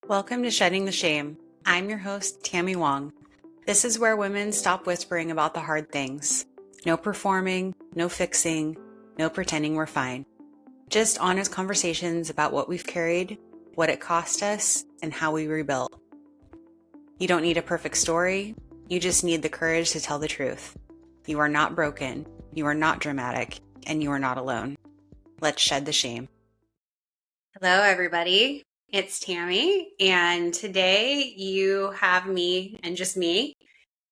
Welcome to Shedding the Shame. I'm your host, Tammy Wong. This is where women stop whispering about the hard things. No performing, no fixing, no pretending we're fine. Just honest conversations about what we've carried, what it cost us, and how we rebuilt. You don't need a perfect story. You just need the courage to tell the truth. You are not broken. You are not dramatic, and you are not alone. Let's shed the shame. Hello, everybody. It's Tammy, and today you have me and just me,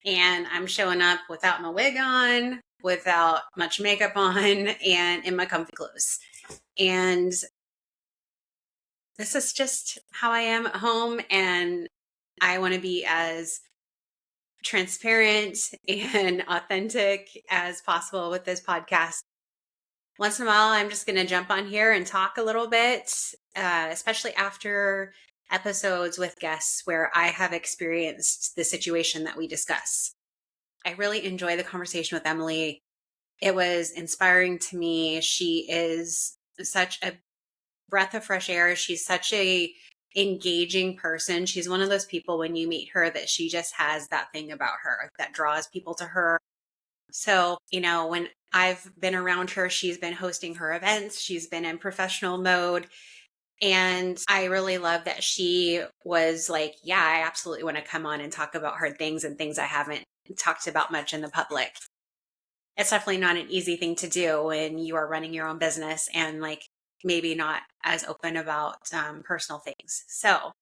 and I'm showing up without my wig on, without much makeup on, and in my comfy clothes. And this is just how I am at home, and I want to be as transparent and authentic as possible with this podcast. Once in a while, I'm just going to jump on here and talk a little bit, especially after episodes with guests where I have experienced the situation that we discuss. I really enjoy the conversation with Emily. It was inspiring to me. She is such a breath of fresh air. She's such a engaging person. She's one of those people when you meet her that she just has that thing about her that draws people to her. So, when I've been around her, she's been hosting her events, she's been in professional mode. And I really love that she was like, yeah, I absolutely want to come on and talk about hard things and things I haven't talked about much in the public. It's definitely not an easy thing to do when you are running your own business and maybe not as open about personal things. So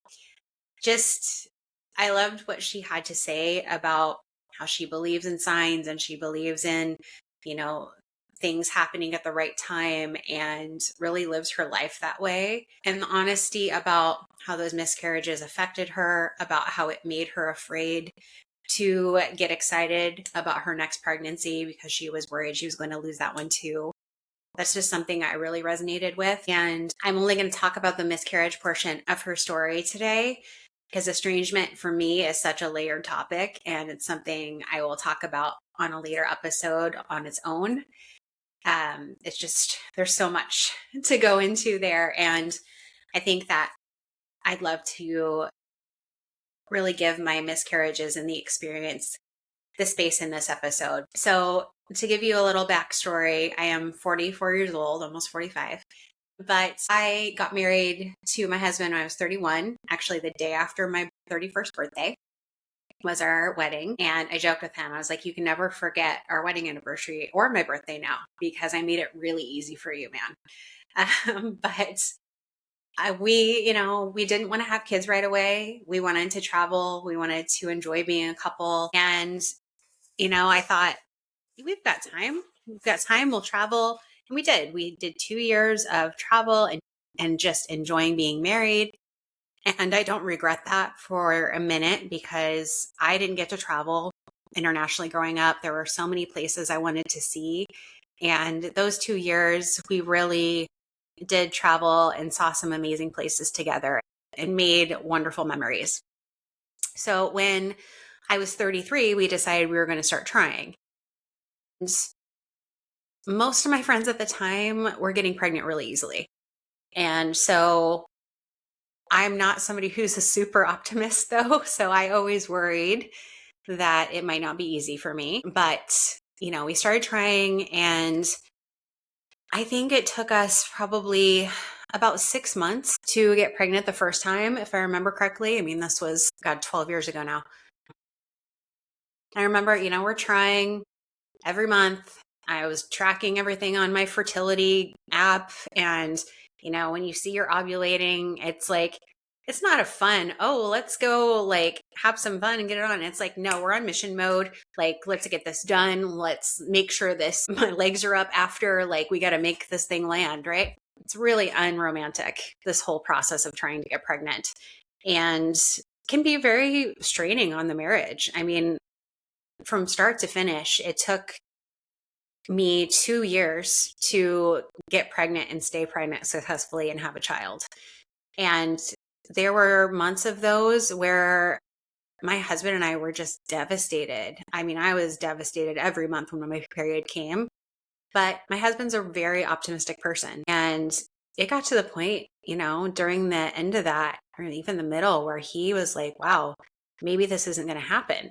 I loved what she had to say about how she believes in signs and she believes in, things happening at the right time and really lives her life that way. And the honesty about how those miscarriages affected her, about how it made her afraid to get excited about her next pregnancy because she was worried she was going to lose that one too. That's just something I really resonated with. And I'm only going to talk about the miscarriage portion of her story today because estrangement for me is such a layered topic, and it's something I will talk about on a later episode on its own. It's just, there's so much to go into there. And I think that I'd love to really give my miscarriages and the experience the space in this episode. So to give you a little backstory, I am 44 years old, almost 45. But I got married to my husband when I was 31, actually the day after my 31st birthday was our wedding. And I joked with him, I was like, you can never forget our wedding anniversary or my birthday now because I made it really easy for you, man. But we didn't want to have kids right away. We wanted to travel. We wanted to enjoy being a couple. And, I thought, we've got time. We've got time. We'll travel. And we did. We did 2 years of travel and just enjoying being married. And I don't regret that for a minute because I didn't get to travel internationally growing up. There were so many places I wanted to see. And those 2 years, we really did travel and saw some amazing places together and made wonderful memories. So when I was 33, we decided we were going to start trying. And most of my friends at the time were getting pregnant really easily. And so I'm not somebody who's a super optimist though. So I always worried that it might not be easy for me. But, we started trying, and I think it took us probably about 6 months to get pregnant the first time, if I remember correctly. I mean, this was, 12 years ago now. I remember, we're trying every month. I was tracking everything on my fertility app. And, when you see you're ovulating, it's like, it's not a fun, oh, let's go have some fun and get it on. It's like, no, we're on mission mode. Let's get this done. Let's make sure my legs are up after, we got to make this thing land, right? It's really unromantic, this whole process of trying to get pregnant, and can be very straining on the marriage. I mean, from start to finish, it took me 2 years to get pregnant and stay pregnant successfully and have a child. And there were months of those where my husband and I were just devastated. I mean, I was devastated every month when my period came, but my husband's a very optimistic person. And it got to the point, during the end of that, or even the middle, where he was like, wow, maybe this isn't going to happen.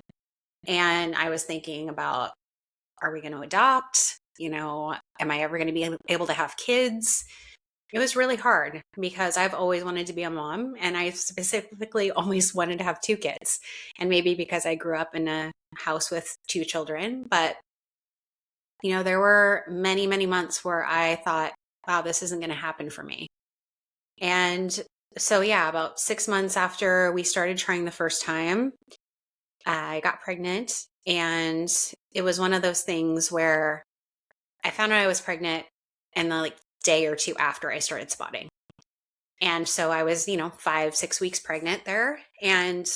And I was thinking about, are we going to adopt? Am I ever going to be able to have kids? It was really hard because I've always wanted to be a mom, and I specifically always wanted to have two kids. And maybe because I grew up in a house with two children, but there were many, many months where I thought, wow, this isn't going to happen for me. And so, yeah, about 6 months after we started trying the first time, I got pregnant. And it was one of those things where I found out I was pregnant in the day or two after I started spotting. And so I was, 5, 6 weeks pregnant there. And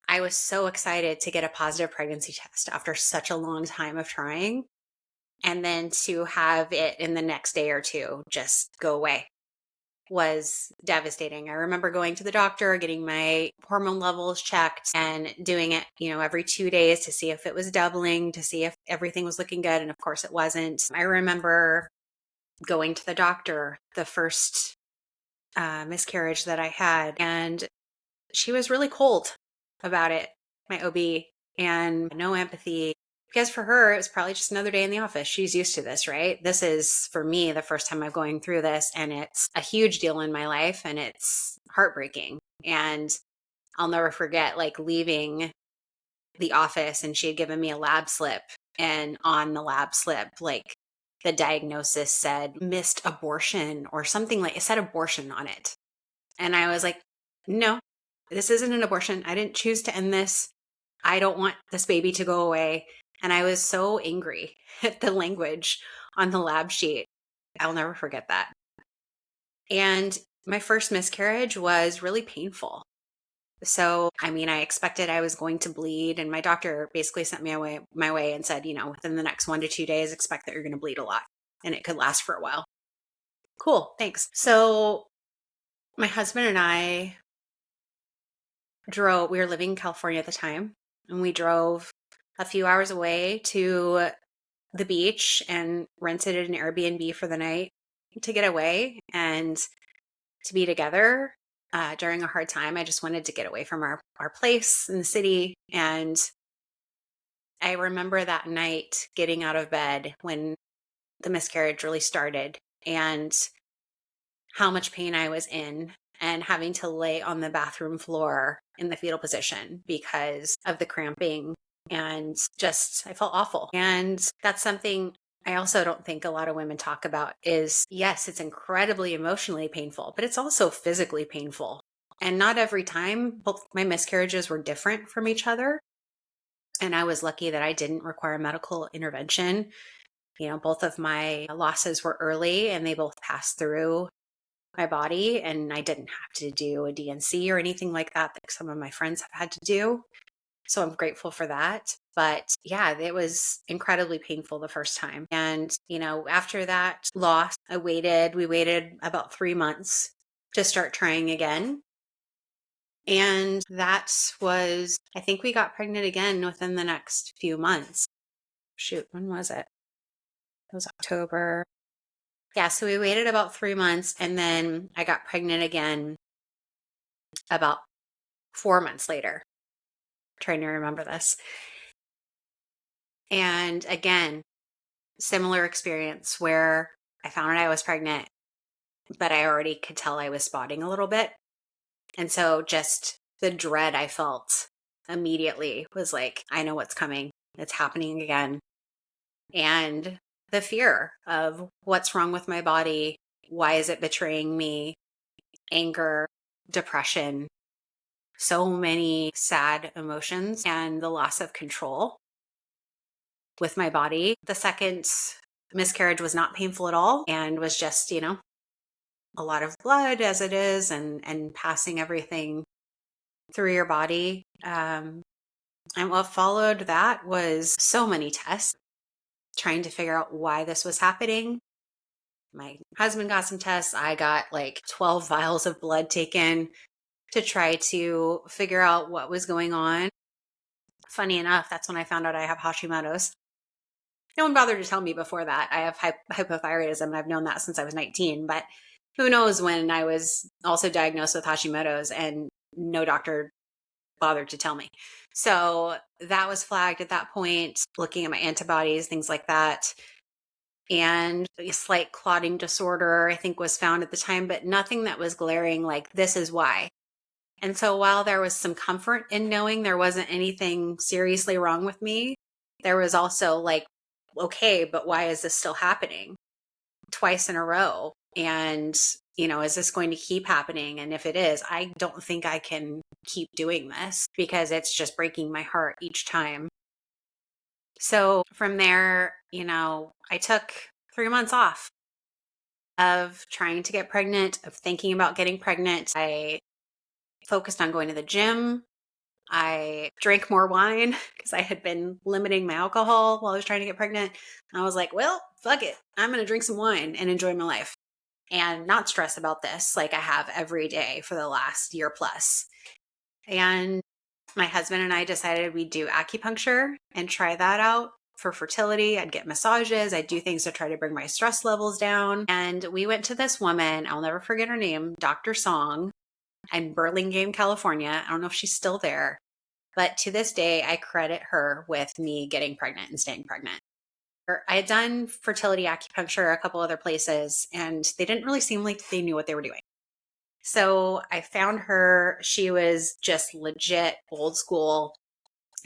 I was so excited to get a positive pregnancy test after such a long time of trying. And then to have it in the next day or two just go away was devastating. I remember going to the doctor, getting my hormone levels checked and doing it, every 2 days to see if it was doubling, to see if everything was looking good. And of course it wasn't. I remember going to the doctor the first miscarriage that I had, and she was really cold about it, my OB, and no empathy. Because for her, it was probably just another day in the office. She's used to this, right? This is, for me, the first time I'm going through this, and it's a huge deal in my life, and it's heartbreaking. And I'll never forget, leaving the office, and she had given me a lab slip, and on the lab slip, the diagnosis said missed abortion or something, it said abortion on it. And I was like, no, this isn't an abortion. I didn't choose to end this. I don't want this baby to go away. And I was so angry at the language on the lab sheet. I'll never forget that. And my first miscarriage was really painful. So, I expected I was going to bleed, and my doctor basically sent me my way and said, within the next 1 to 2 days, expect that you're going to bleed a lot and it could last for a while. Cool. Thanks. So my husband and I we were living in California at the time, and we drove a few hours away to the beach and rented an Airbnb for the night to get away and to be together during a hard time. I just wanted to get away from our place in the city. And I remember that night getting out of bed when the miscarriage really started, and how much pain I was in, and having to lay on the bathroom floor in the fetal position because of the cramping. And just, I felt awful. And that's something I also don't think a lot of women talk about is, yes, it's incredibly emotionally painful, but it's also physically painful. And not every time, both my miscarriages were different from each other. And I was lucky that I didn't require medical intervention. Both of my losses were early, and they both passed through my body, and I didn't have to do a DNC or anything like that some of my friends have had to do. So I'm grateful for that. But yeah, it was incredibly painful the first time. And, after that loss, we waited about 3 months to start trying again. And that was, I think we got pregnant again within the next few months. Shoot, when was it? It was October. Yeah, so we waited about 3 months, and then I got pregnant again about 4 months later. I'm trying to remember this. And again, similar experience where I found out I was pregnant, but I already could tell I was spotting a little bit. And so just the dread I felt immediately was like, I know what's coming. It's happening again. And the fear of what's wrong with my body. Why is it betraying me? Anger, depression, so many sad emotions, and the loss of control with my body. The second miscarriage was not painful at all, and was just, a lot of blood as it is, and passing everything through your body. And what followed that was so many tests, trying to figure out why this was happening. My husband got some tests. I got 12 vials of blood taken to try to figure out what was going on. Funny enough, that's when I found out I have Hashimoto's. No one bothered to tell me before that. I have hypothyroidism, and I've known that since I was 19. But who knows when I was also diagnosed with Hashimoto's and no doctor bothered to tell me. So that was flagged at that point, looking at my antibodies, things like that. And a slight clotting disorder, I think, was found at the time, but nothing that was glaring like, this is why. And so while there was some comfort in knowing there wasn't anything seriously wrong with me, there was also like, okay, but why is this still happening twice in a row? And, is this going to keep happening? And if it is, I don't think I can keep doing this because it's just breaking my heart each time. So from there, I took 3 months off of trying to get pregnant, of thinking about getting pregnant. I focused on going to the gym. I drank more wine because I had been limiting my alcohol while I was trying to get pregnant. I was like, well, fuck it. I'm going to drink some wine and enjoy my life and not stress about this like I have every day for the last year plus. And my husband and I decided we'd do acupuncture and try that out for fertility. I'd get massages. I'd do things to try to bring my stress levels down. And we went to this woman, I'll never forget her name, Dr. Song, in Burlingame, California. I don't know if she's still there, but to this day, I credit her with me getting pregnant and staying pregnant. I had done fertility acupuncture a couple other places, and they didn't really seem like they knew what they were doing. So I found her. She was just legit old school,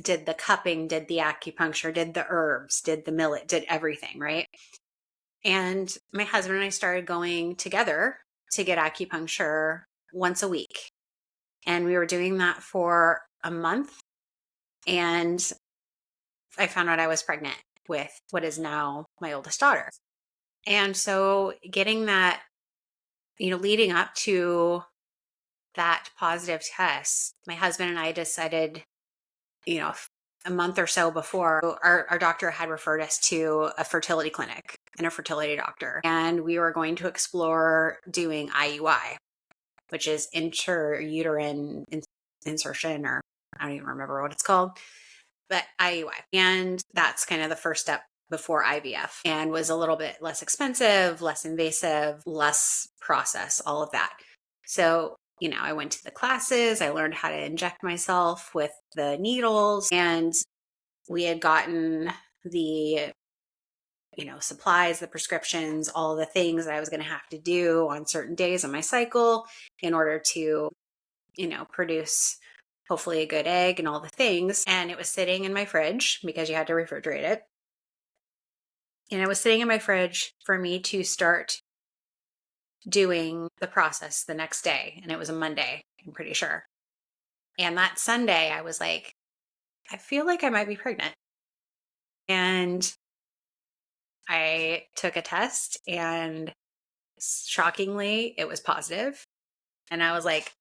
did the cupping, did the acupuncture, did the herbs, did the millet, did everything, right? And my husband and I started going together to get acupuncture once a week. And we were doing that for a month. And I found out I was pregnant with what is now my oldest daughter. And so getting that, leading up to that positive test, my husband and I decided, a month or so before, our doctor had referred us to a fertility clinic and a fertility doctor. And we were going to explore doing IUI, which is intrauterine insertion, or I don't even remember what it's called, but IUI. And that's kind of the first step before IVF, and was a little bit less expensive, less invasive, less process, all of that. So, I went to the classes, I learned how to inject myself with the needles, and we had gotten the, supplies, the prescriptions, all the things that I was going to have to do on certain days of my cycle in order to, produce hopefully a good egg and all the things. And it was sitting in my fridge because you had to refrigerate it. And it was sitting in my fridge for me to start doing the process the next day. And it was a Monday, I'm pretty sure. And that Sunday, I was like, I feel like I might be pregnant. And I took a test, and shockingly, it was positive. And I was like,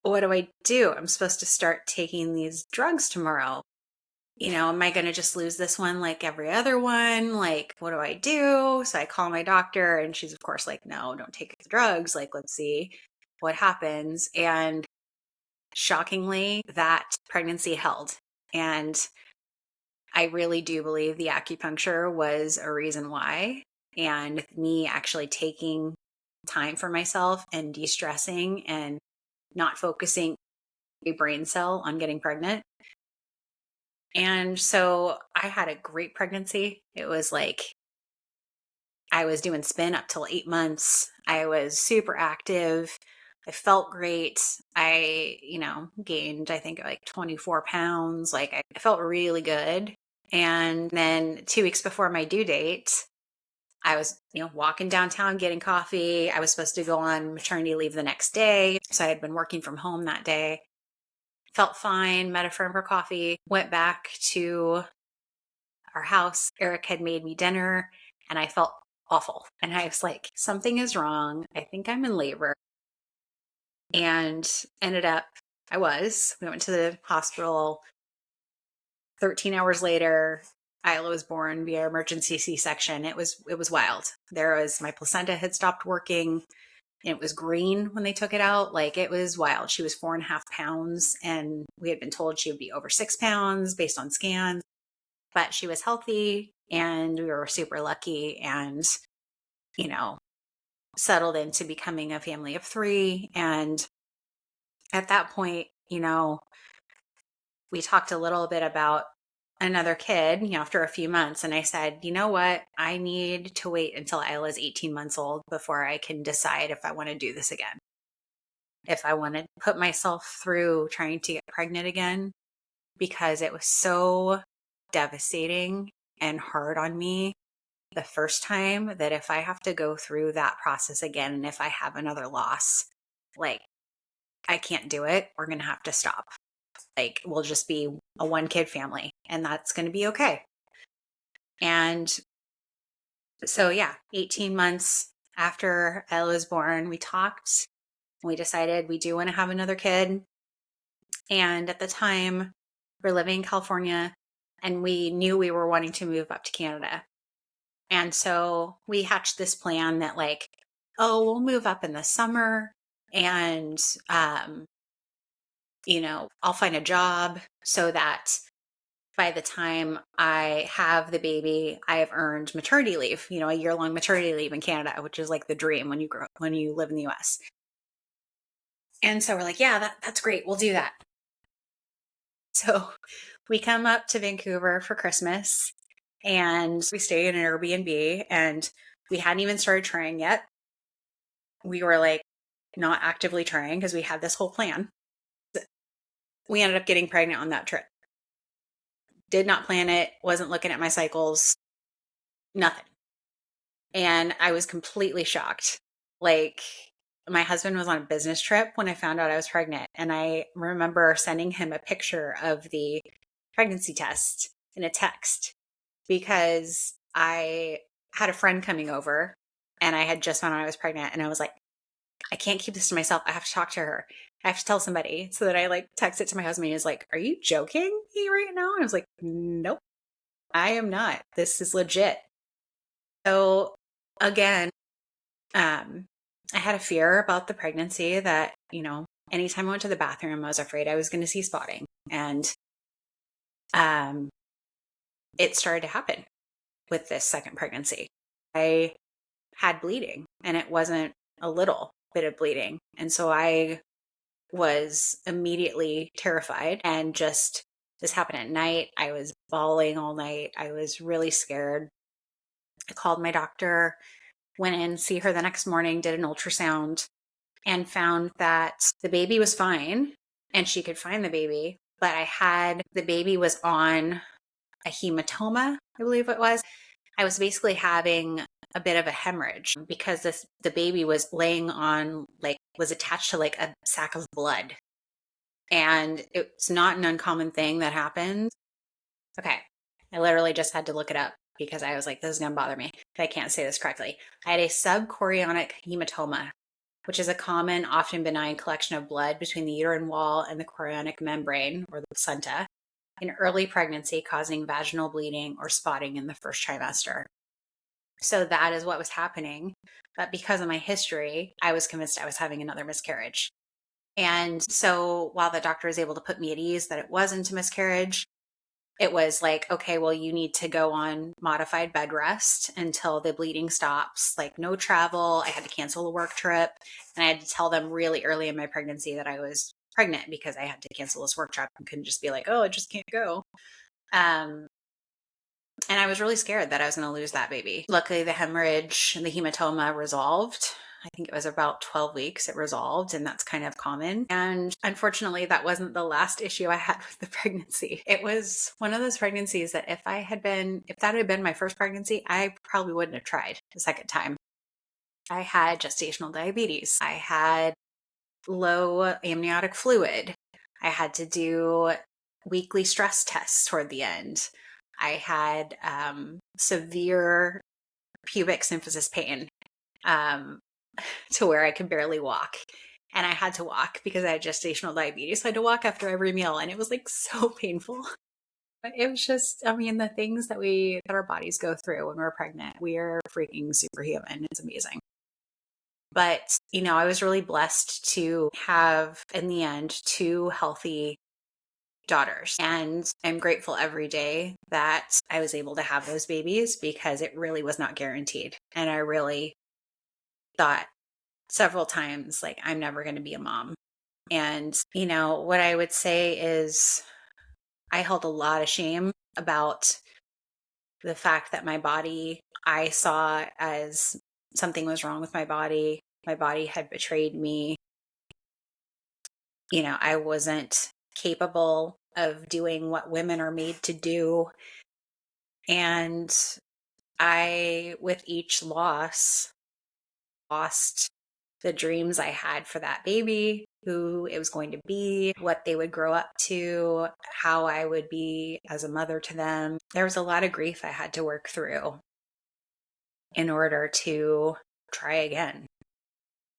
what do I do? I'm supposed to start taking these drugs tomorrow. Am I going to just lose this one like every other one? Like, what do I do? So I call my doctor, and she's, of course, like, no, don't take the drugs. Like, let's see what happens. And shockingly, that pregnancy held. And I really do believe the acupuncture was a reason why. And me actually taking time for myself and de-stressing and not focusing a brain cell on getting pregnant. And so I had a great pregnancy. It was like I was doing spin up till 8 months. I was super active. I felt great. I, gained, I think, like 24 pounds. Like I felt really good. And then 2 weeks before my due date, I was, walking downtown getting coffee. I was supposed to go on maternity leave the next day. So I had been working from home that day. Felt fine, met a friend for coffee, went back to our house. Eric had made me dinner, and I felt awful. And I was like, something is wrong. I think I'm in labor. And ended up, we went to the hospital. 13 hours later, Isla was born via emergency C-section. It was wild. My placenta had stopped working. It was green when they took it out. Like, it was wild. She was 4.5 pounds, and we had been told she would be over 6 pounds based on scans, but she was healthy, and we were super lucky. And, settled into becoming a family of 3. And at that point, we talked a little bit about another kid, after a few months. And I said, you know what? I need to wait until Isla's 18 months old before I can decide if I want to do this again. If I want to put myself through trying to get pregnant again, because it was so devastating and hard on me the first time, that if I have to go through that process again, and if I have another loss, like, I can't do it. We're going to have to stop. Like, we'll just be a 1-kid family, and that's going to be okay. And so, yeah, 18 months after Ella was born, we talked. We decided we do want to have another kid. And at the time, we're living in California, and we knew we were wanting to move up to Canada. And so we hatched this plan that, like, oh, we'll move up in the summer, and I'll find a job so that by the time I have the baby, I have earned maternity leave, a year-long maternity leave in Canada, which is like the dream when you live in the US. And so we're like, yeah, that's great. We'll do that. So we come up to Vancouver for Christmas, and we stay in an Airbnb, and we hadn't even started trying yet. We were like not actively trying because we had this whole plan. We ended up getting pregnant on that trip. Did not plan it, wasn't looking at my cycles, nothing. And I was completely shocked. Like, my husband was on a business trip when I found out I was pregnant. And I remember sending him a picture of the pregnancy test in a text, because I had a friend coming over and I had just found out I was pregnant. And I was like, I can't keep this to myself. I have to talk to her. I have to tell somebody. So that I text it to my husband. He was like, are you joking me right now? And I was like, nope, I am not. This is legit. So again, I had a fear about the pregnancy that, anytime I went to the bathroom, I was afraid I was going to see spotting. And it started to happen with this second pregnancy. I had bleeding, and it wasn't a little bit of bleeding. And so I was immediately terrified, and this happened at night. I was bawling all night. I was really scared. I called my doctor, went in, see her the next morning, did an ultrasound, and found that the baby was fine and she could find the baby. But the baby was on a hematoma, I believe it was. I was basically having a bit of a hemorrhage because the baby was laying on, was attached to a sack of blood. And it's not an uncommon thing that happens. Okay. I literally just had to look it up because I was like, this is going to bother me if I can't say this correctly. I had a subchorionic hematoma, which is a common, often benign collection of blood between the uterine wall and the chorionic membrane, or the placenta, in early pregnancy, causing vaginal bleeding or spotting in the first trimester. So that is what was happening. But because of my history, I was convinced I was having another miscarriage. And so while the doctor was able to put me at ease that it wasn't a miscarriage, it was like, okay, well, you need to go on modified bed rest until the bleeding stops. No travel. I had to cancel a work trip. And I had to tell them really early in my pregnancy that I was pregnant, because I had to cancel this work trip and couldn't just be like, oh, I just can't go. And I was really scared that I was going to lose that baby. Luckily, the hemorrhage and the hematoma resolved. I think it was about 12 weeks it resolved, and that's kind of common. And unfortunately, that wasn't the last issue I had with the pregnancy. It was one of those pregnancies that if that had been my first pregnancy, I probably wouldn't have tried the second time. I had gestational diabetes. I had low amniotic fluid. I had to do weekly stress tests toward the end. I had severe pubic symphysis pain to where I could barely walk. And I had to walk because I had gestational diabetes. So I had to walk after every meal, and it was so painful. But it was just, the things that our bodies go through when we're pregnant, we are freaking superhuman. It's amazing. But, I was really blessed to have, in the end, 2 healthy daughters. And I'm grateful every day that I was able to have those babies, because it really was not guaranteed. And I really thought several times, like, I'm never going to be a mom. And, what I would say is I held a lot of shame about the fact that my body, I saw as something was wrong with my body. My body had betrayed me. I wasn't capable of doing what women are made to do. And with each lost the dreams I had for that baby, who it was going to be, what they would grow up to, how I would be as a mother to them. There was a lot of grief I had to work through in order to try again.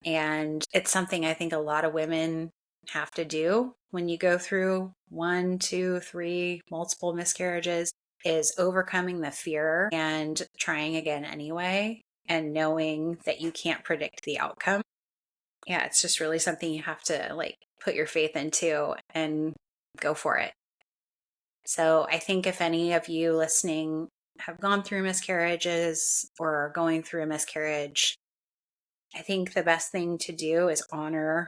And it's something I think a lot of women have to do when you go through 1, 2, 3, multiple miscarriages, is overcoming the fear and trying again anyway, and knowing that you can't predict the outcome. Yeah, it's just really something you have to put your faith into and go for it. So I think if any of you listening have gone through miscarriages or are going through a miscarriage, I think the best thing to do is honor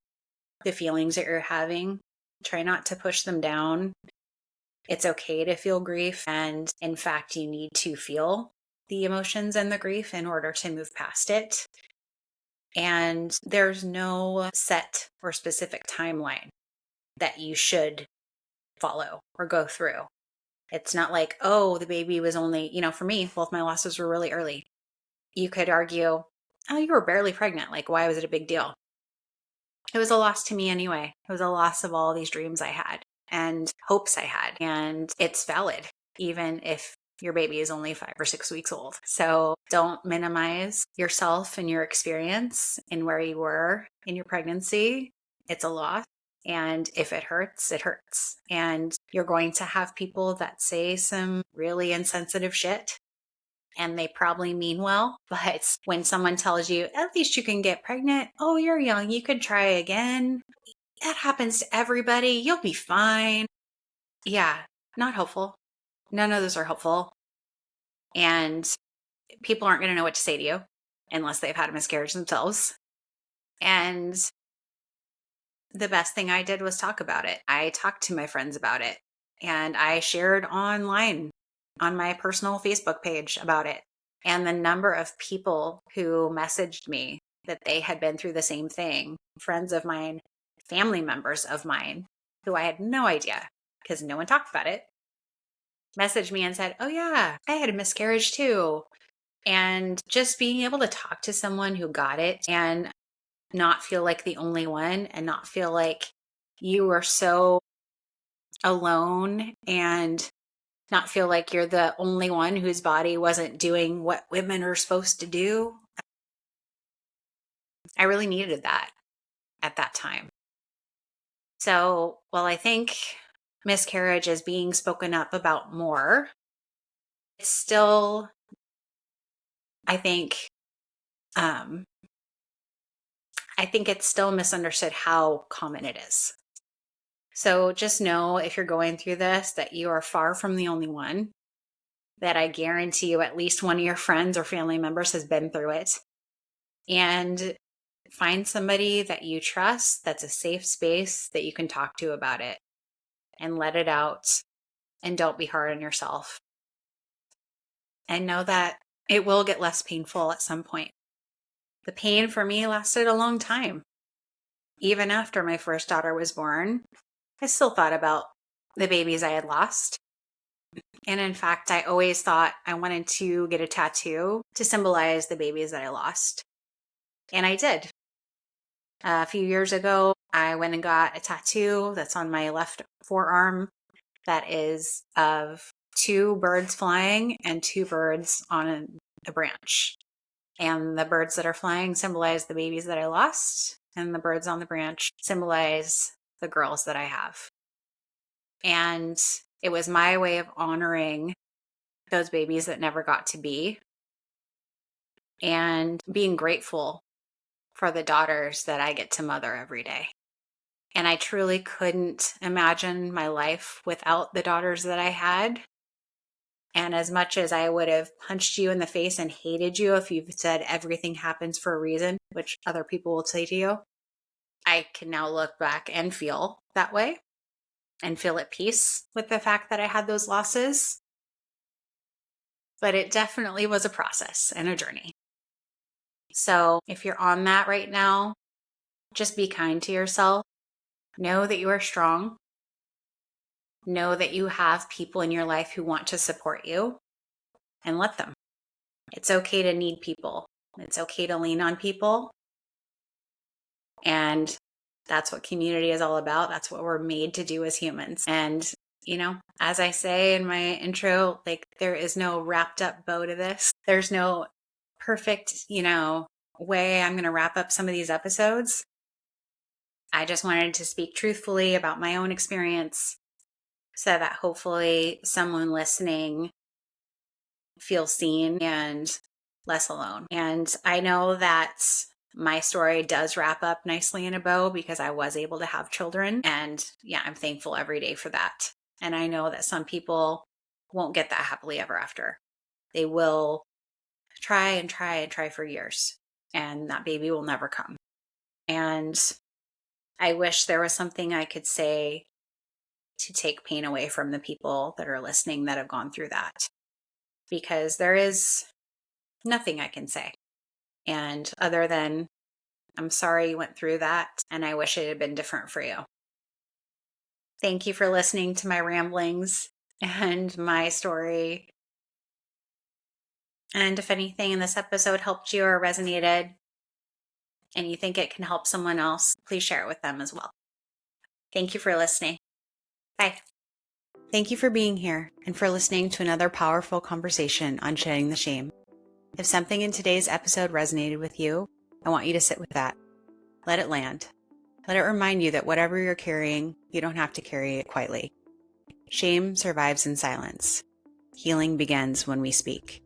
the feelings that you're having. Try not to push them down. It's okay to feel grief. And in fact, you need to feel the emotions and the grief in order to move past it. And there's no set or specific timeline that you should follow or go through. It's not like, oh, the baby was only, for me, both my losses were really early. You could argue, oh, you were barely pregnant. Like, why was it a big deal? It was a loss to me anyway. It was a loss of all these dreams I had and hopes I had. And it's valid, even if your baby is only 5 or 6 weeks old. So don't minimize yourself and your experience and where you were in your pregnancy. It's a loss. And if it hurts, it hurts. And you're going to have people that say some really insensitive shit. And they probably mean well, but when someone tells you, at least you can get pregnant, oh, you're young, you could try again. That happens to everybody. You'll be fine. Yeah, not helpful. None of those are helpful. And people aren't going to know what to say to you unless they've had a miscarriage themselves. And the best thing I did was talk about it. I talked to my friends about it, and I shared online on my personal Facebook page about it. And the number of people who messaged me that they had been through the same thing, friends of mine, family members of mine, who I had no idea because no one talked about it, messaged me and said, oh yeah, I had a miscarriage too. And just being able to talk to someone who got it and not feel like the only one and not feel like you were so alone and not feel like you're the only one whose body wasn't doing what women are supposed to do. I really needed that at that time. So, while I think miscarriage is being spoken up about more, it's still, I think, it's still misunderstood how common it is. So just know, if you're going through this, that you are far from the only one, that I guarantee you at least one of your friends or family members has been through it. And find somebody that you trust, that's a safe space that you can talk to about it, and let it out, and don't be hard on yourself. And know that it will get less painful at some point. The pain for me lasted a long time. Even after my first daughter was born, I still thought about the babies I had lost. And in fact, I always thought I wanted to get a tattoo to symbolize the babies that I lost. And I did. A few years ago, I went and got a tattoo that's on my left forearm that is of 2 birds flying and 2 birds on a branch. And the birds that are flying symbolize the babies that I lost, and the birds on the branch symbolize the girls that I have. And it was my way of honoring those babies that never got to be, and being grateful for the daughters that I get to mother every day. And I truly couldn't imagine my life without the daughters that I had. And as much as I would have punched you in the face and hated you if you've said everything happens for a reason, which other people will say to you. I can now look back and feel that way and feel at peace with the fact that I had those losses. But it definitely was a process and a journey. So if you're on that right now, just be kind to yourself. Know that you are strong. Know that you have people in your life who want to support you, and let them. It's okay to need people. It's okay to lean on people. And that's what community is all about. That's what we're made to do as humans. And, as I say in my intro, like, there is no wrapped up bow to this. There's no perfect, way I'm going to wrap up some of these episodes. I just wanted to speak truthfully about my own experience so that hopefully someone listening feels seen and less alone. And I know that my story does wrap up nicely in a bow because I was able to have children. And yeah, I'm thankful every day for that. And I know that some people won't get that happily ever after. They will try and try and try for years, and that baby will never come. And I wish there was something I could say to take pain away from the people that are listening that have gone through that, because there is nothing I can say. And other than, I'm sorry you went through that, and I wish it had been different for you. Thank you for listening to my ramblings and my story. And if anything in this episode helped you or resonated, and you think it can help someone else, please share it with them as well. Thank you for listening. Bye. Thank you for being here and for listening to another powerful conversation on shedding the shame. If something in today's episode resonated with you, I want you to sit with that. Let it land. Let it remind you that whatever you're carrying, you don't have to carry it quietly. Shame survives in silence. Healing begins when we speak.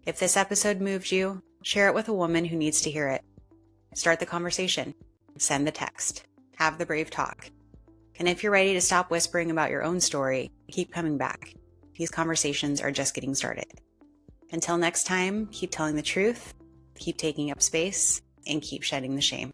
If this episode moved you, share it with a woman who needs to hear it. Start the conversation. Send the text. Have the brave talk. And if you're ready to stop whispering about your own story, keep coming back. These conversations are just getting started. Until next time, keep telling the truth, keep taking up space, and keep shedding the shame.